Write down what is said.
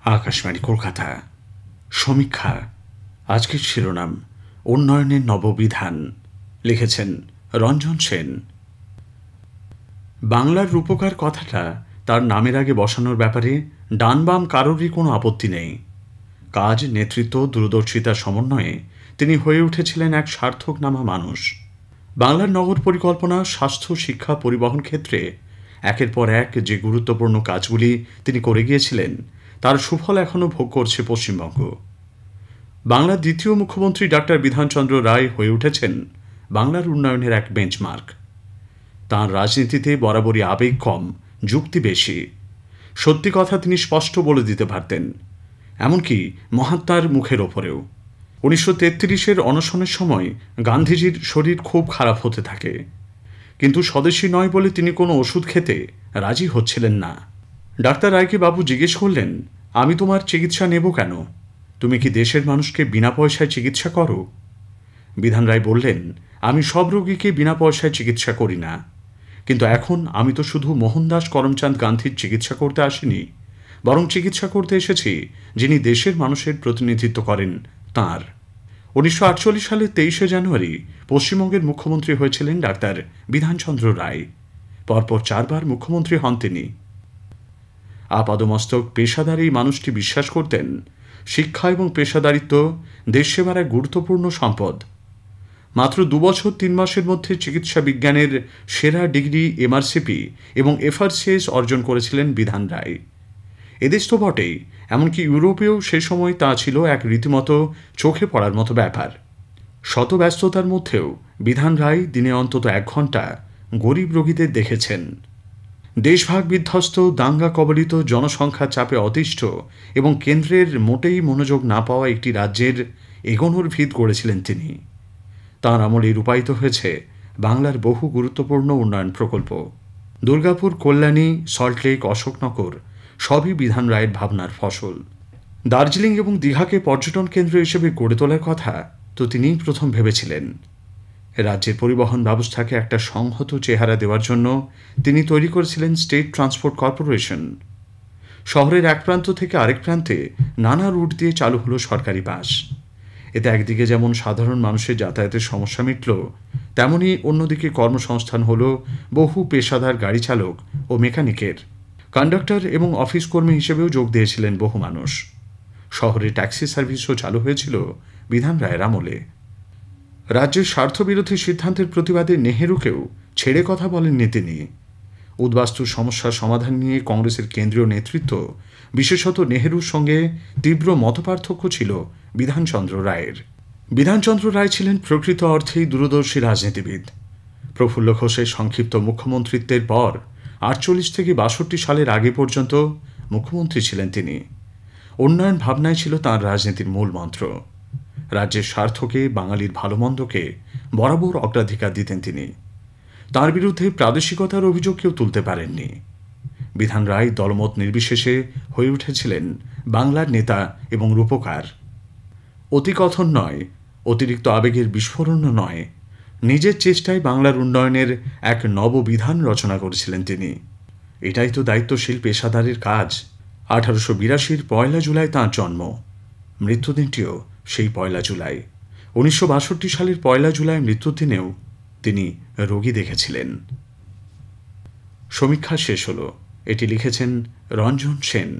আকাশবাণী কলকাতা। সমীক্ষা। আজকের শিরোনাম উন্নয়নের নববিধান। লিখেছেন রঞ্জন সেন। বাংলার রূপকার কথাটা তার নামের আগে বসানোর ব্যাপারে ডান বাম কারোরই কোনো আপত্তি নেই। কাজ, নেতৃত্ব, দূরদর্শিতার সমন্বয়ে তিনি হয়ে উঠেছিলেন এক সার্থকনামা মানুষ। বাংলার নগর পরিকল্পনা, স্বাস্থ্য, শিক্ষা, পরিবহন ক্ষেত্রে একের পর এক যে গুরুত্বপূর্ণ কাজগুলি তিনি করে গিয়েছিলেন তার সুফল এখনও ভোগ করছে পশ্চিমবঙ্গ। বাংলার দ্বিতীয় মুখ্যমন্ত্রী ডাক্তার বিধানচন্দ্র রায় হয়ে উঠেছেন বাংলার উন্নয়নের এক বেঞ্চমার্ক। তাঁর রাজনীতিতে বরাবরই আবেগ কম, যুক্তি বেশি। সত্যি কথা তিনি স্পষ্ট বলে দিতে পারতেন, এমনকি মহাত্মার মুখের ওপরেও। 1933-এর অনশনের সময় গান্ধীজির শরীর খুব খারাপ হতে থাকে, কিন্তু স্বদেশী নয় বলে তিনি কোনো ওষুধ খেতে রাজি হচ্ছিলেন না। ডাক্তার রায়কে বাবু জিজ্ঞেস করলেন, আমি তোমার চিকিৎসা নেব কেন? তুমি কি দেশের মানুষকে বিনা পয়সায় চিকিৎসা করো? বিধান রায় বললেন, আমি সব রোগীকে বিনা পয়সায় চিকিৎসা করি না, কিন্তু এখন আমি তো শুধু মোহনদাস করমচাঁদ গান্ধীর চিকিৎসা করতে আসিনি, বরং চিকিৎসা করতে এসেছি যিনি দেশের মানুষের প্রতিনিধিত্ব করেন তাঁর। 1948 সালের 23শে জানুয়ারি পশ্চিমবঙ্গের মুখ্যমন্ত্রী হয়েছিলেন ডাক্তার বিধানচন্দ্র রায়। পরপর 4 বার মুখ্যমন্ত্রী হন তিনি। আপাদমস্তক পেশাদার এই মানুষটি বিশ্বাস করতেন, শিক্ষা এবং পেশাদারিত্ব দেশ সেবার এক গুরুত্বপূর্ণ সম্পদ। মাত্র 2 বছর 3 মাসের মধ্যে চিকিৎসা বিজ্ঞানের সেরা ডিগ্রি এমআরসিপি এবং এফআরসিএস অর্জন করেছিলেন বিধান রায়। এদেশ তো বটেই, এমনকি ইউরোপেও সে সময় তা ছিল এক রীতিমতো চোখে পড়ার মতো ব্যাপার। শত ব্যস্ততার মধ্যেও বিধান রায় দিনে অন্তত 1 ঘন্টা গরিব রোগীদের দেখেছেন। দেশভাগ বিধ্বস্ত, দাঙ্গা কবলিত, জনসংখ্যার চাপে অতিষ্ঠ এবং কেন্দ্রের মোটেই মনোযোগ না পাওয়া একটি রাজ্যের এগোনোর ভিত গড়েছিলেন তিনি। তাঁর আমলে রূপায়িত হয়েছে বাংলার বহু গুরুত্বপূর্ণ উন্নয়ন প্রকল্প। দুর্গাপুর, কল্যাণী, সল্টলেক, অশোকনগর সবই বিধান রায়ের ভাবনার ফসল। দার্জিলিং এবং দীঘাকে পর্যটন কেন্দ্র হিসেবে গড়ে তোলার কথা তো তিনিই প্রথম ভেবেছিলেন। রাজ্যের পরিবহন ব্যবস্থাকে একটা সংহত চেহারা দেওয়ার জন্য তিনি তৈরি করেছিলেন স্টেট ট্রান্সপোর্ট কর্পোরেশন। শহরের এক প্রান্ত থেকে আরেক প্রান্তে নানা রুট দিয়ে চালু হলো সরকারি বাস। এতে একদিকে যেমন সাধারণ মানুষের যাতায়াতের সমস্যা মিটল, তেমনি অন্যদিকে কর্মসংস্থান হল বহু পেশাদার গাড়ি চালক ও মেকানিকের। কন্ডাক্টর এবং অফিস কর্মী হিসেবেও যোগ দিয়েছিলেন বহু মানুষ। শহরে ট্যাক্সি সার্ভিসও চালু হয়েছিল বিধান রায়ের আমলে। রাজ্যের স্বার্থবিরোধী সিদ্ধান্তের প্রতিবাদে নেহেরুকেও ছেড়ে কথা বলেননি তিনি। উদ্বাস্তু সমস্যার সমাধান নিয়ে কংগ্রেসের কেন্দ্রীয় নেতৃত্ব, বিশেষত নেহেরুর সঙ্গে তীব্র মতপার্থক্য ছিল বিধানচন্দ্র রায়ের। বিধানচন্দ্র রায় ছিলেন প্রকৃত অর্থেই দূরদর্শী রাজনীতিবিদ। প্রফুল্ল ঘোষের সংক্ষিপ্ত মুখ্যমন্ত্রিত্বের পর 48 থেকে 62 সালের আগে পর্যন্ত মুখ্যমন্ত্রী ছিলেন তিনি। উন্নয়ন ভাবনাই ছিল তাঁর রাজনীতির মূল মন্ত্র। রাজ্যের স্বার্থকে, বাঙালির ভালোমন্দকে বরাবর অগ্রাধিকার দিতেন তিনি। তাঁর বিরুদ্ধে প্রাদেশিকতার অভিযোগ কেউ তুলতে পারেননি। বিধান রায় দলমত নির্বিশেষে হয়ে উঠেছিলেন বাংলার নেতা এবং রূপকার। অতিকথন নয়, অতিরিক্ত আবেগের বিস্ফোরণও নয়, নিজের চেষ্টায় বাংলার উন্নয়নের এক নববিধান রচনা করেছিলেন তিনি। এটাই তো দায়িত্বশীল পেশাদারের কাজ। 1882-র 1 জুলাই তাঁর জন্ম। মৃত্যুদিনটিও সেই 1 জুলাই। 1962 সালের 1 জুলাই মৃত্যুর দিনেও তিনি রোগী দেখেছিলেন। সমীক্ষা শেষ হল। এটি লিখেছেন রঞ্জন সেন।